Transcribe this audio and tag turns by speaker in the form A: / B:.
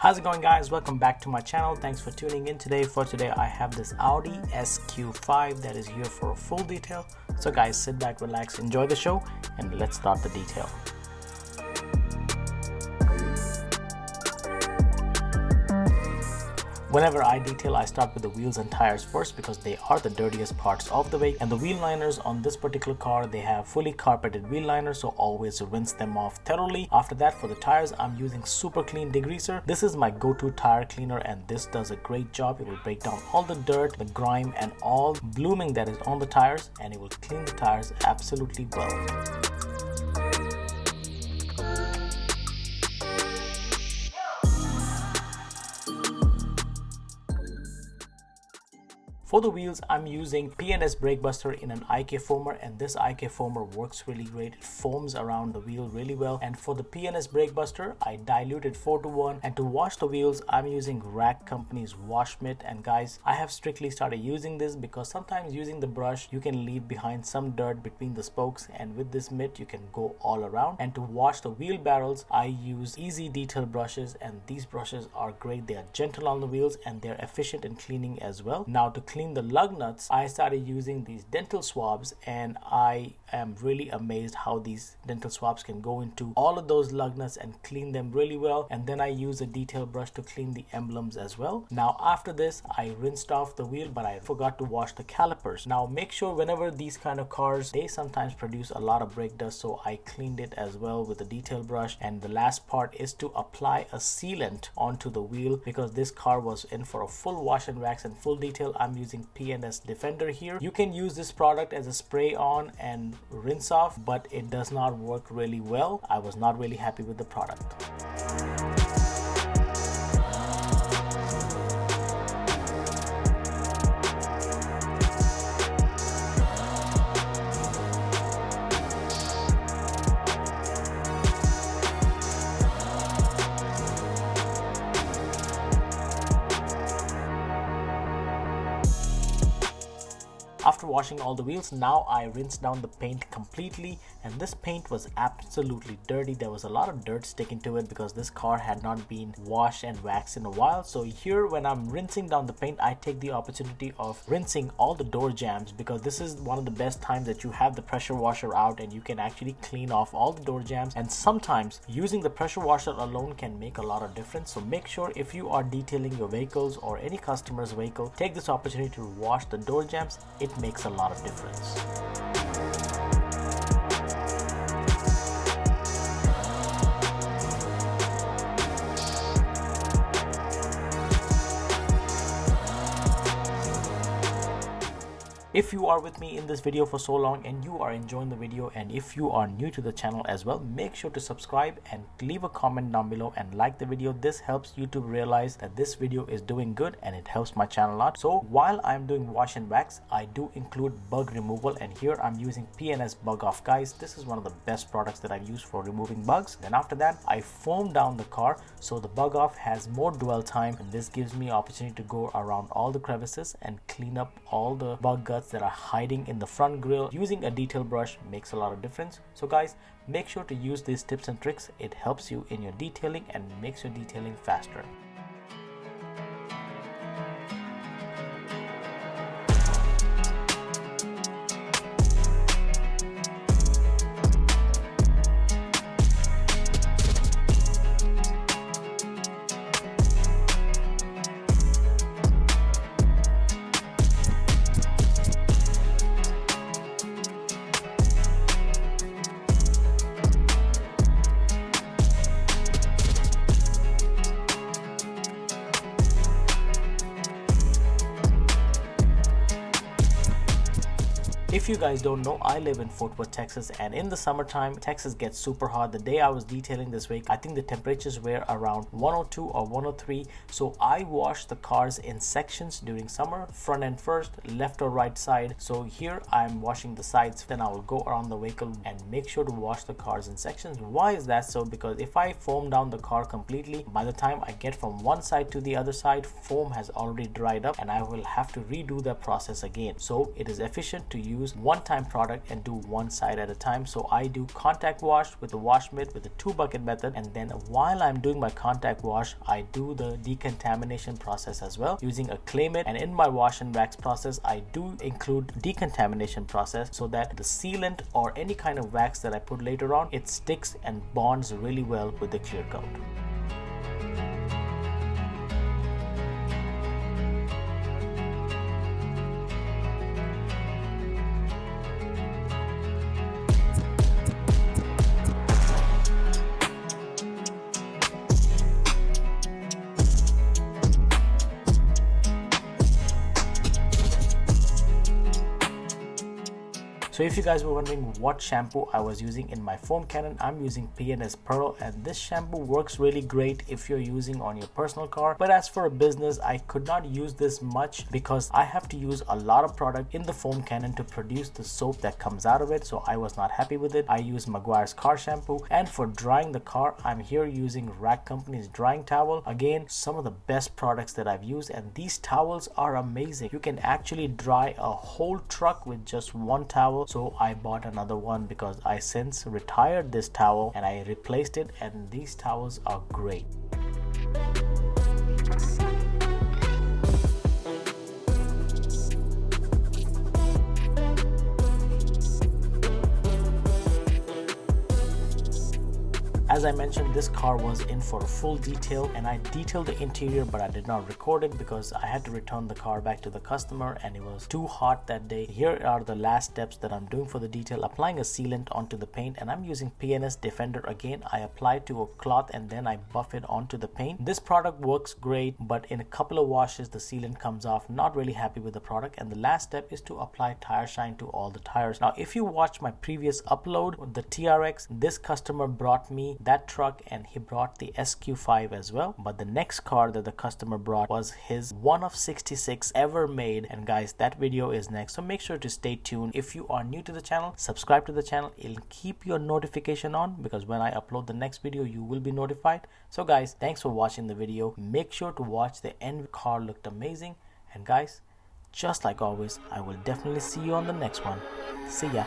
A: How's it going, guys? Welcome back to my channel. Thanks for tuning in today. For today I have this Audi SQ5 that is here for a full detail. So guys, sit back, relax, enjoy the show, and let's start the detail. Whenever I detail, I start with the wheels and tires first because they are the dirtiest parts of the vehicle. And the wheel liners on this particular car, they have fully carpeted wheel liners, so always rinse them off thoroughly. After that, for the tires, I'm using Super Clean Degreaser. This is my go-to tire cleaner and this does a great job. It will break down all the dirt, the grime, and all blooming that is on the tires, and it will clean the tires absolutely well. For the wheels, I'm using P&S Brake Buster in an IK foamer, and this IK foamer works really great. It foams around the wheel really well. And for the P&S Brake Buster, I diluted 4:1. And to wash the wheels, I'm using Rack Company's Wash Mitt. And guys, I have strictly started using this because sometimes using the brush, you can leave behind some dirt between the spokes. And with this mitt, you can go all around. And to wash the wheel barrels, I use Easy Detail brushes. And these brushes are great. They are gentle on the wheels and they're efficient in cleaning as well. Now to clean the lug nuts, I started using these dental swabs, and I am really amazed how these dental swabs can go into all of those lug nuts and clean them really well. And then I use a detail brush to clean the emblems as well. Now after this, I rinsed off the wheel, but I forgot to wash the calipers. Now make sure whenever these kind of cars, they sometimes produce a lot of brake dust, so I cleaned it as well with a detail brush. And the last part is to apply a sealant onto the wheel because this car was in for a full wash and wax and full detail. I'm using P&S Defender here. You can use this product as a spray on and rinse off, but it does not work really well. I was not really happy with the product. After washing all the wheels, now I rinsed down the paint completely, and this paint was absolutely dirty. There was a lot of dirt sticking to it because this car had not been washed and waxed in a while. So here, when I'm rinsing down the paint, I take the opportunity of rinsing all the door jambs because this is one of the best times that you have the pressure washer out and you can actually clean off all the door jambs. And sometimes using the pressure washer alone can make a lot of difference. So make sure if you are detailing your vehicles or any customer's vehicle, take this opportunity to wash the door jambs. It makes a lot of difference. If you are with me in this video for so long and you are enjoying the video, and if you are new to the channel as well, make sure to subscribe and leave a comment down below and like the video. This helps YouTube realize that this video is doing good and it helps my channel a lot. So while I'm doing wash and wax, I do include bug removal, and here I'm using P&S Bug Off. Guys, this is one of the best products that I've used for removing bugs. Then after that, I foam down the car so the Bug Off has more dwell time, and this gives me opportunity to go around all the crevices and clean up all the bug guts that are hiding in the front grille. Using a detail brush makes a lot of difference. So guys, make sure to use these tips and tricks. It helps you in your detailing and makes your detailing faster. If you guys don't know, I live in Fort Worth, Texas, and in the summertime, Texas gets super hot. The day I was detailing this week, I think the temperatures were around 102 or 103. So I washed the cars in sections during summer, front end first, left or right side. So here I'm washing the sides, then I will go around the vehicle and make sure to wash the cars in sections. Why is that so? Because if I foam down the car completely, by the time I get from one side to the other side, foam has already dried up and I will have to redo that process again. So it is efficient to use use one-time product and do one side at a time. So I do contact wash with the wash mitt with the 2-bucket method, and then while I'm doing my contact wash, I do the decontamination process as well using a clay mitt. And in my wash and wax process, I do include decontamination process so that the sealant or any kind of wax that I put later on, it sticks and bonds really well with the clear coat. So if you guys were wondering what shampoo I was using in my foam cannon, I'm using P&S Pearl, and this shampoo works really great if you're using on your personal car. But as for a business, I could not use this much because I have to use a lot of product in the foam cannon to produce the soap that comes out of it, so I was not happy with it. I use Maguire's car shampoo, and for drying the car, I'm here using Rack Company's drying towel. Again, some of the best products that I've used, and these towels are amazing. You can actually dry a whole truck with just one towel. So I bought another one because I since retired this towel and I replaced it, and these towels are great. As I mentioned, this car was in for a full detail, and I detailed the interior, but I did not record it because I had to return the car back to the customer and it was too hot that day. Here are the last steps that I'm doing for the detail: applying a sealant onto the paint, and I'm using P&S Defender again. I apply to a cloth and then I buff it onto the paint. This product works great, but in a couple of washes the sealant comes off. Not really happy with the product. And the last step is to apply tire shine to all the tires. Now if you watched my previous upload, the TRX, this customer brought me that truck and he brought the SQ5 as well, but the next car that the customer brought was his one of 66 ever made. And guys, that video is next, so make sure to stay tuned. If you are new to the channel, subscribe to the channel. It'll keep your notification on because when I upload the next video you will be notified. So guys, thanks for watching the video. Make sure to watch the end. Car looked amazing, and guys, just like always, I will definitely see you on the next one. See ya.